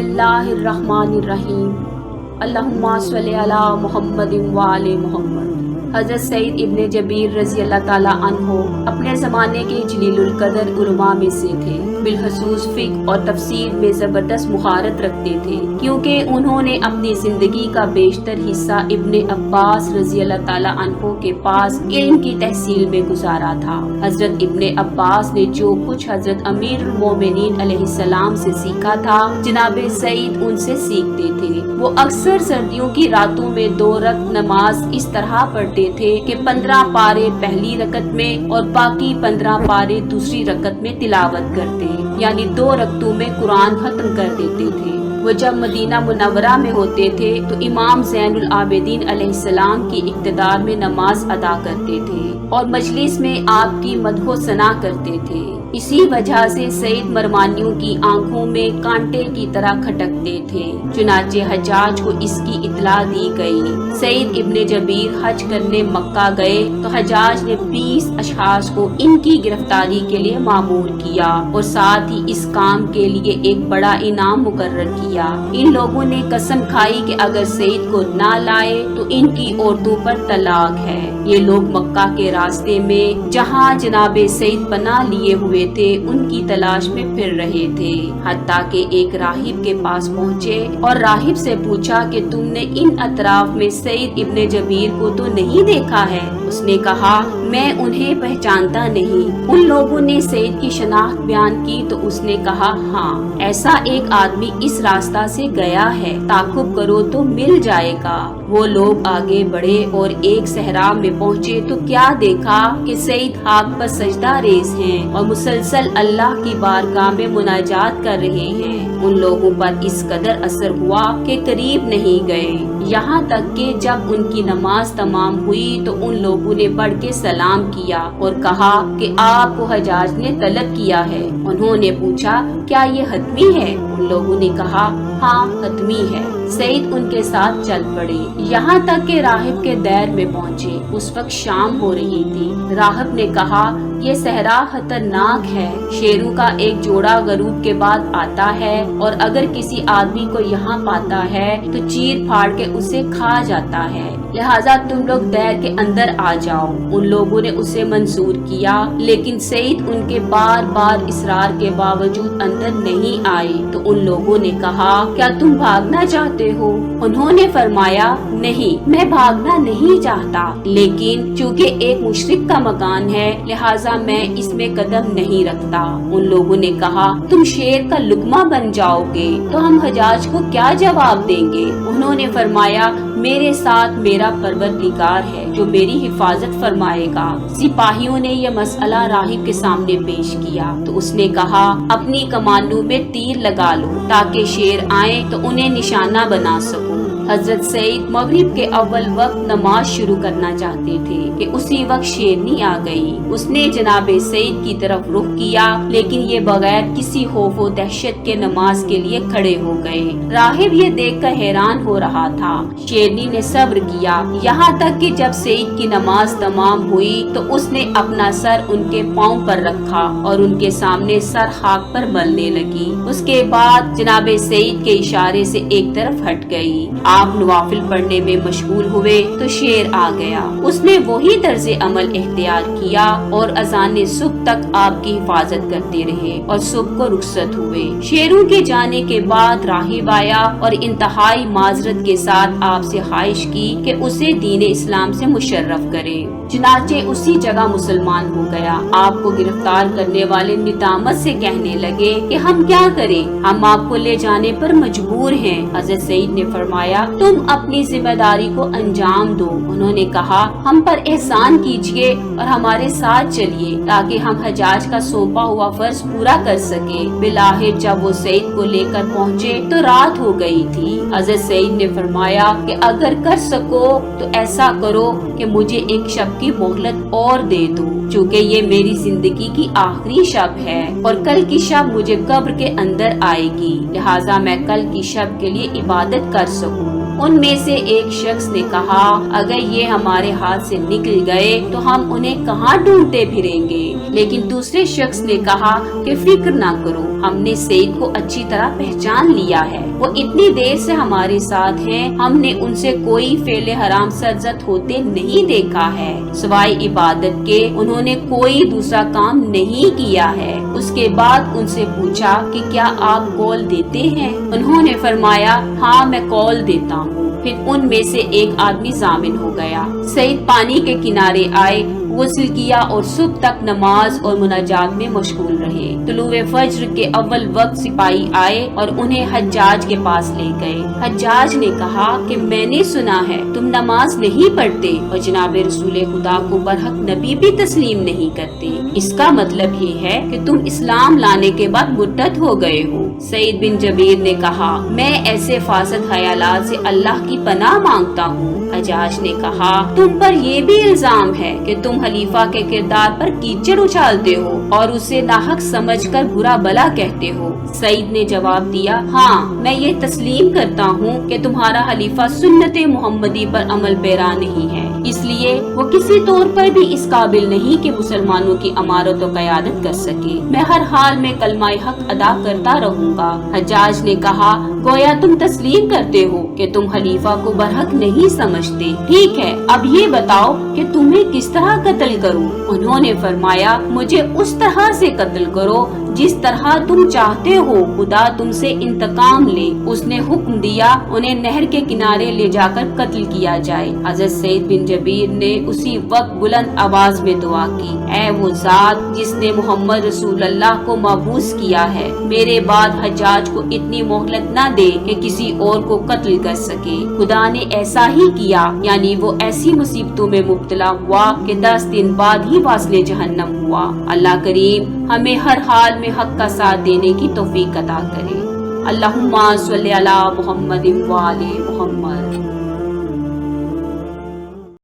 बिस्मिल्लाह अर्रहमान अर्रहीम अल्लाहुम्मा सल्ली अला मुहम्मद व आले मुहम्मद। हज़रत सईद इब्ने जबीर रज़ी अल्लाह ताला अन्हो अपने ज़माने के जलीलुल कदर उलमा में से थे। बिलखसूस फ़िक़्ह और तफसीर में ज़बरदस्त मुहारत रखते थे, क्योंकि उन्होंने अपनी ज़िंदगी का बेशतर हिस्सा इब्ने अब्बास रज़ी अल्लाह ताला अन्हो के पास इल्म की तहसील में गुजारा था। हज़रत इब्ने अब्बास ने जो कुछ हज़रत अमीरुल मोमिनीन अलैहिस्सलाम से सीखा था, जनाबे सईद उनसे सीखते थे। वो अक्सर सर्दियों की रातों में 2 रकअत नमाज इस तरह पढ़ते थे कि 15 पारे पहली रकत में और बाकी 15 पारे दूसरी रकत में तिलावत करते, यानी 2 रकतों में कुरान खत्म कर देते थे। वो जब मदीना मुनव्वरा में होते थे तो इमाम ज़ैनुल आबिदीन अलैहिस्सलाम की इक़्तिदार में नमाज अदा करते थे और मजलिस में आपकी मदहो सना करते थे। इसी वजह से सईद मरमानियों की आंखों में कांटे की तरह खटकते थे। चुनाचे हज्जाज को इसकी इत्तला दी गई। सईद इब्ने जबीर हज करने मक्का गए तो हज्जाज ने 20 अशखास को इनकी गिरफ्तारी के लिए मामूर किया और साथ ही इस काम के लिए एक बड़ा इनाम मुकर्रर किया। इन लोगों ने कसम खाई कि अगर सईद को ना लाए तो इनकी औरतों पर तलाक है। ये लोग मक्का के रास्ते में जहाँ जनाबे सईद पनाह लिए हुए थे उनकी तलाश में फिर रहे थे, हत्ता के एक राहिब के पास पहुँचे और राहिब से पूछा कि तुमने इन अतराफ में सईद इब्ने जबीर को तो नहीं देखा है। उसने कहा, मैं उन्हें पहचानता नहीं। उन लोगों ने सईद की शनाख्त बयान की तो उसने कहा, हाँ, ऐसा एक आदमी इस रास्ता से गया है, ताकुब करो तो मिल जाएगा। वो लोग आगे बढ़े और एक सहरा में पहुँचे तो क्या देखा कि सईद खाक पर सजदा रेज़ हैं और मुसलसल अल्लाह की बारगाह में मुनाजात कर रहे हैं। उन लोगों पर इस कदर असर हुआ कि करीब नहीं गए, यहाँ तक कि जब उनकी नमाज तमाम हुई तो उन लोगों ने बढ़ के सलाम किया और कहा कि आपको हज्जाज ने तलब किया है। उन्होंने पूछा, क्या ये हतमी है? उन लोगों ने कहा, हाँ, हतमी है। सईद उनके साथ चल पड़े, यहाँ तक कि राहिब के दैर में पहुँचे। उस वक्त शाम हो रही थी। राहिब ने कहा, ये सहरा खतरनाक है। शेरों का एक जोड़ा गरूब के बाद आता है और अगर किसी आदमी को यहाँ पाता है तो चीर फाड़ के उसे खा जाता है, लिहाजा तुम लोग दैर के अंदर आ जाओ। उन लोगों ने उसे मंजूर किया, लेकिन सईद उनके बार बार इसरार के बावजूद अंदर नहीं आए तो उन लोगों ने कहा, क्या तुम भागना चाहते हो? उन्होंने फरमाया, नहीं, मैं भागना नहीं चाहता, लेकिन चूँकि एक मुशरिक का मकान है लिहाजा मैं इसमें कदम नहीं रखता। उन लोगों ने कहा, तुम शेर का लुकमा बन जाओगे तो हम हज्जाज को क्या जवाब देंगे? उन्होंने फरमाया, मेरे साथ मेरा परवरदिगार है जो मेरी हिफाजत फरमाएगा। सिपाहियों ने यह मसला राहिब के सामने पेश किया तो उसने कहा, अपनी कमानों में तीर लगा लो ताकि शेर आए तो उन्हें निशाना बना सकूं। हजरत सईद मगरिब के अव्वल वक्त नमाज शुरू करना चाहते थे कि उसी वक्त शेरनी आ गई। उसने जनाबे सईद की तरफ रुख किया, लेकिन ये बगैर किसी खौफ व दहशत के नमाज के लिए खड़े हो गए। राहिब ये देखकर हैरान हो रहा था। शेरनी ने सब्र किया, यहाँ तक कि जब सईद की नमाज तमाम हुई तो उसने अपना सर उनके पाँव पर रखा और उनके सामने सर खाक पर मलने लगी। उसके बाद जनाबे सईद के इशारे से एक तरफ हट गई। आप नवाफिल पढ़ने में मशगूल हुए तो शेर आ गया। उसने वही तर्ज अमल इख्तियार किया और अज़ान सुबह तक आपकी हिफाजत करते रहे और सुबह को रुखसत हुए। शेरों के जाने के बाद राहिब आया और इंतहाई माजरत के साथ आपसे ख्वाहिश की कि उसे दीन इस्लाम से मुशर्रफ करे। चुनाचे उसी जगह मुसलमान हो गया। आपको गिरफ्तार करने वाले निदामत से कहने लगे कि हम क्या करें, हम आपको ले जाने पर मजबूर हैं। हज़रत सईद ने फरमाया, तुम अपनी जिम्मेदारी को अंजाम दो। उन्होंने कहा, हम पर एहसान कीजिए और हमारे साथ चलिए ताकि हम हज्जाज का सौंपा हुआ फर्ज पूरा कर सके। बिलाहिर जब वो सईद को लेकर पहुँचे तो रात हो गई थी। हज़रत सईद ने फरमाया कि अगर कर सको तो ऐसा करो कि मुझे एक शब की मोहलत और दे दो, चूँकि ये मेरी जिंदगी की आखिरी शब है और कल की शब मुझे कब्र के अंदर आएगी, लिहाजा मैं कल की शब के लिए इबादत कर सकूं। उनमें से एक शख्स ने कहा, अगर ये हमारे हाथ से निकल गए तो हम उन्हें कहाँ ढूंढते फिरेंगे? لیکن دوسرے شخص نے کہا کہ فکر نہ کرو، ہم نے سعید کو اچھی طرح پہچان لیا ہے، وہ اتنی دیر سے ہمارے ساتھ ہیں، ہم نے ان سے کوئی فعل حرام سرزد ہوتے نہیں دیکھا ہے، سوائے عبادت کے انہوں نے کوئی دوسرا کام نہیں کیا ہے۔ اس کے بعد ان سے پوچھا کہ کیا آپ قول دیتے ہیں؟ انہوں نے فرمایا ہاں میں قول دیتا ہوں۔ پھر ان میں سے ایک آدمی ضامن ہو گیا۔ سعید پانی کے کنارے آئے، غسل کیا اور صبح تک نماز اور مناجات میں مشغول رہے۔ طلوع فجر کے اول وقت سپاہی آئے اور انہیں حجاج کے پاس لے گئے۔ حجاج نے کہا کہ میں نے سنا ہے تم نماز نہیں پڑھتے اور جناب رسول خدا کو برحق نبی بھی تسلیم نہیں کرتے، اس کا مطلب یہ ہے کہ تم اسلام لانے کے بعد مرتد ہو گئے ہو۔ سعید بن جبیر نے کہا میں ایسے فاسد خیالات سے اللہ کی پناہ مانگتا ہوں۔ حجاج نے کہا تم پر یہ بھی الزام ہے کہ تم خلیفہ کے کردار پر کیچڑ اچھالتے ہو اور اسے ناحق سمجھ کر برا بلا کہتے ہو۔ سعید نے جواب دیا ہاں میں یہ تسلیم کرتا ہوں کہ تمہارا خلیفہ سنت محمدی پر عمل پیرا نہیں ہے، اس لیے وہ کسی طور پر بھی اس قابل نہیں کہ مسلمانوں کی امارت و قیادت کر سکے، میں ہر حال میں کلمہ حق ادا کرتا رہوں گا۔ حجاج نے کہا گویا تم تسلیم کرتے ہو کہ تم خلیفہ کو برحق نہیں سمجھتے، ٹھیک ہے اب یہ بتاؤ کہ تمہیں کس طرح قتل کروں؟ انہوں نے فرمایا مجھے اس طرح سے قتل کرو جس طرح تم چاہتے ہو، خدا تم سے انتقام لے۔ اس نے حکم دیا انہیں نہر کے کنارے لے جا کر قتل کیا جائے۔ حضرت سعید بن جبیر نے اسی وقت بلند آواز میں دعا کی، اے وہ ذات جس نے محمد رسول اللہ کو مبعوث کیا ہے، میرے بعد حجاج کو اتنی مہلت نہ دے کہ کسی اور کو قتل کر سکے۔ خدا نے ایسا ہی کیا، یعنی وہ ایسی مصیبتوں میں مبتلا ہوا کہ 10 دن بعد ہی واصل جہنم ہوا۔ اللہ کریم ہمیں ہر حال میں حق کا ساتھ دینے کی توفیق عطا کرے۔ اللہم صلی علی محمد وآل محمد۔